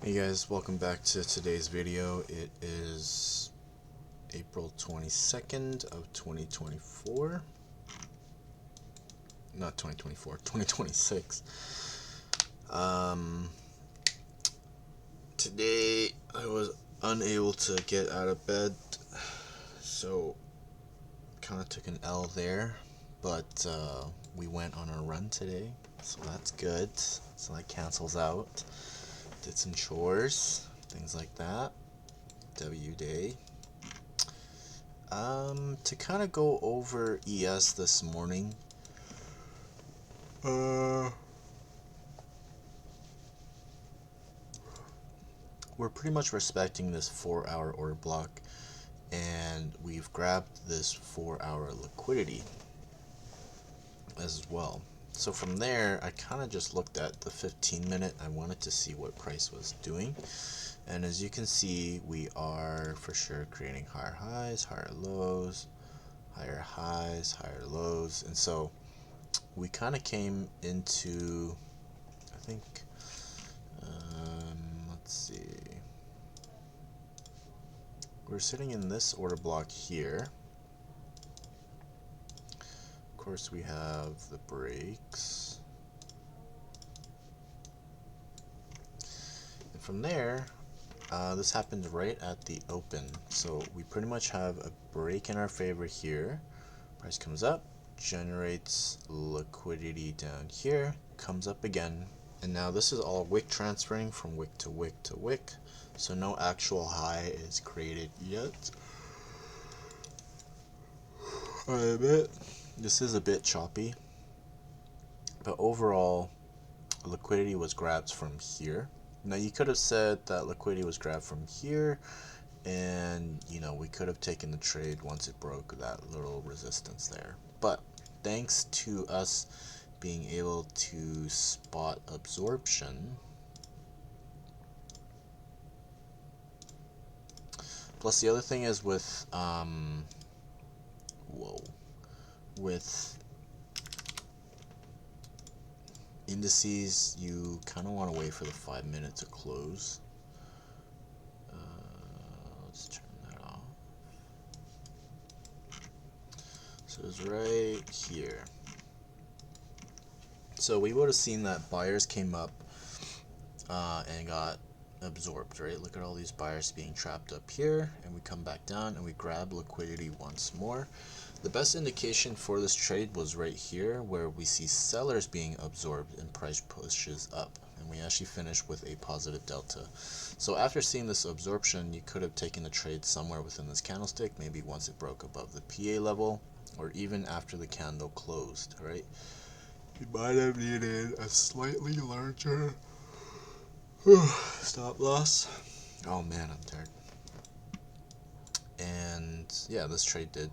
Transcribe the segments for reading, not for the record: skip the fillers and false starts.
Hey guys, welcome back to today's video. It is April 22nd of 2024. Not 2024, 2026. Today I was unable to get out of bed, so kind of took an L there, but we went on a run today, so that's good. So that cancels out. Did some chores, things like that. W day. To kind of go over ES this morning. We're pretty much respecting this 4-hour order block, and we've grabbed this 4-hour liquidity as well. So from there, I kind of just looked at the 15-minute. I wanted to see what price was doing. And as you can see, we are for sure creating higher highs, higher lows, higher highs, higher lows. And so we kind of came into, I think, let's see. We're sitting in this order block here. Of course, we have the breaks. And from there, this happened right at the open. So we pretty much have a break in our favor here. Price comes up, generates liquidity down here, comes up again. And now this is all wick transferring from wick to wick to wick. So no actual high is created yet. I admit this is a bit choppy, but overall liquidity was grabbed from here. Now you could have said that liquidity was grabbed from here, and we could have taken the trade once it broke that little resistance there. But thanks to us being able to spot absorption, plus the other thing is with with indices, you kind of want to wait for the 5 minute to close. Let's turn that off. So it's right here. So we would have seen that buyers came up and got absorbed, right? Look at all these buyers being trapped up here, and we come back down and we grab liquidity once more. The best indication for this trade was right here, where we see sellers being absorbed and price pushes up, and we actually finished with a positive delta. So after seeing this absorption, you could have taken the trade somewhere within this candlestick, maybe once it broke above the PA level, or even after the candle closed, right? You might have needed a slightly larger stop loss. Oh man, I'm tired. And yeah, this trade did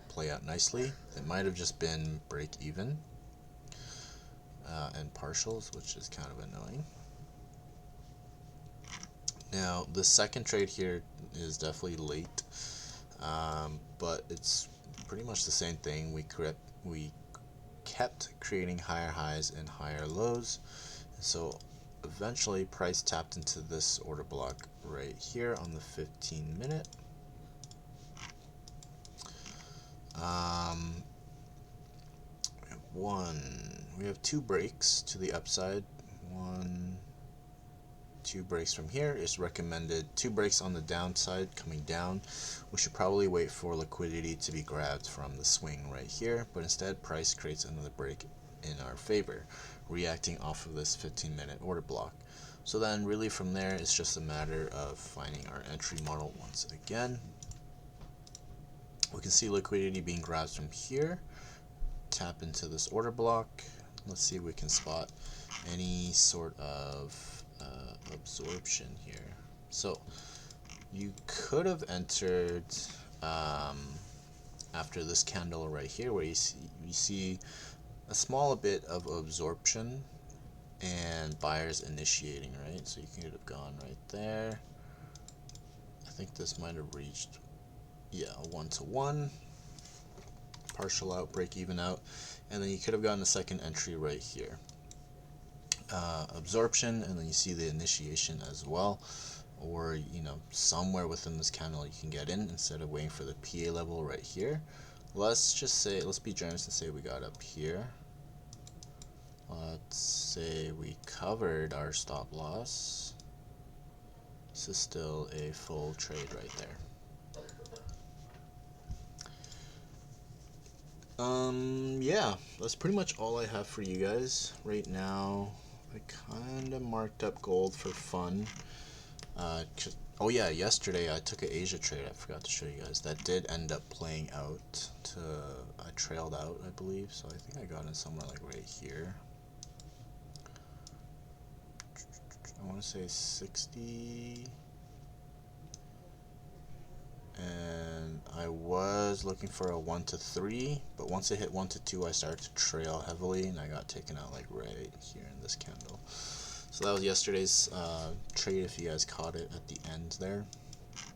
play out nicely. It might have just been break even and partials, which is kind of annoying. Now the second trade here is definitely late, but it's pretty much the same thing. We kept creating higher highs and higher lows, so eventually price tapped into this order block right here on the 15-minute. We have two breaks to the upside. Two breaks from here is recommended. Two breaks on the downside coming down. We should probably wait for liquidity to be grabbed from the swing right here, but instead price creates another break in our favor, reacting off of this 15-minute order block. So then really from there, it's just a matter of finding our entry model once again. We can see liquidity being grabbed from here, tap into this order block. Let's see if we can spot any sort of absorption here. So you could have entered after this candle right here, where you see a small bit of absorption and buyers initiating, right? So you could have gone right there. I think this might have reached, yeah, a 1-to-1, partial out, break even out, and then you could have gotten a second entry right here. absorption, and then you see the initiation as well, or somewhere within this candle you can get in instead of waiting for the PA level right here. Let's be generous and say we got up here. Let's say we covered our stop loss. This is still a full trade right there. Yeah, that's pretty much all I have for you guys right now. I kind of marked up gold for fun. Oh yeah, yesterday I took an Asia trade. I forgot to show you guys. That did end up playing out. I trailed out, I believe. So I think I got in somewhere like right here. I want to say 60. And I was looking for a 1 to 3, but once it hit 1 to 2 I started to trail heavily and I got taken out like right here in this candle. So that was yesterday's trade, if you guys caught it at the end there.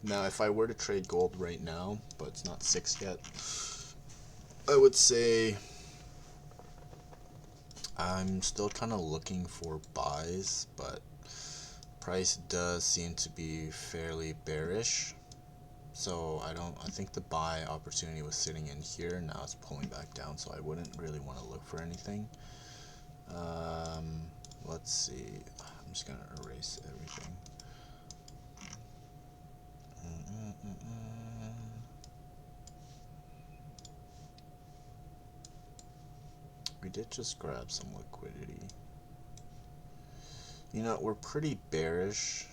Now if I were to trade gold right now, but it's not 6 yet, I would say I'm still kind of looking for buys, but price does seem to be fairly bearish. So I think the buy opportunity was sitting in here. Now it's pulling back down, so I wouldn't really want to look for anything. Let's see. I'm just gonna erase everything. We did just grab some liquidity. We're pretty bearish.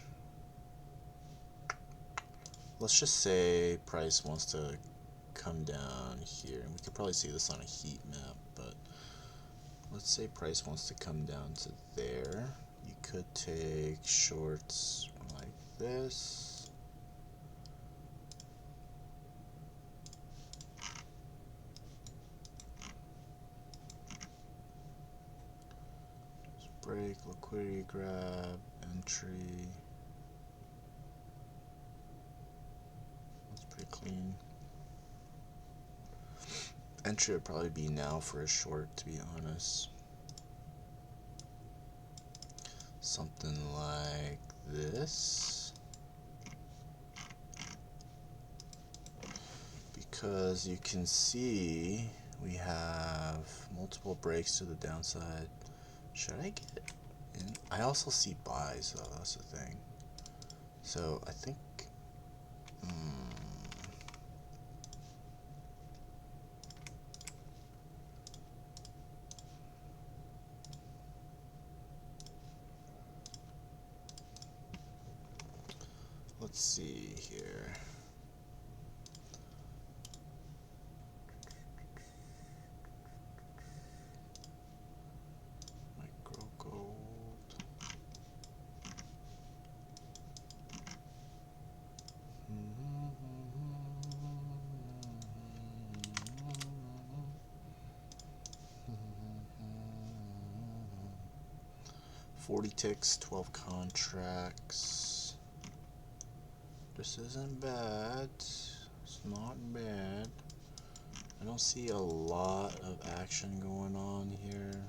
Let's just say price wants to come down here, and we could probably see this on a heat map, but let's say price wants to come down to there. You could take shorts like this. Just break, liquidity grab, entry. Pretty clean. Entry would probably be now for a short, to be honest. Something like this. Because you can see we have multiple breaks to the downside. Should I get in? I also see buys though, that's the thing. So I think let's see here. Micro gold. $40 ticks, 12 contracts. This isn't bad. It's not bad. I don't see a lot of action going on here.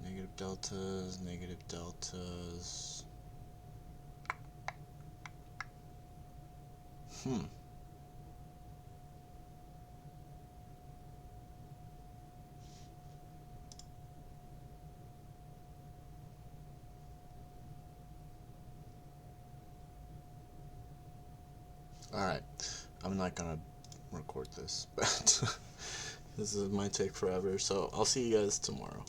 Negative deltas, negative deltas. Alright, I'm not gonna record this, but this might take forever, so I'll see you guys tomorrow.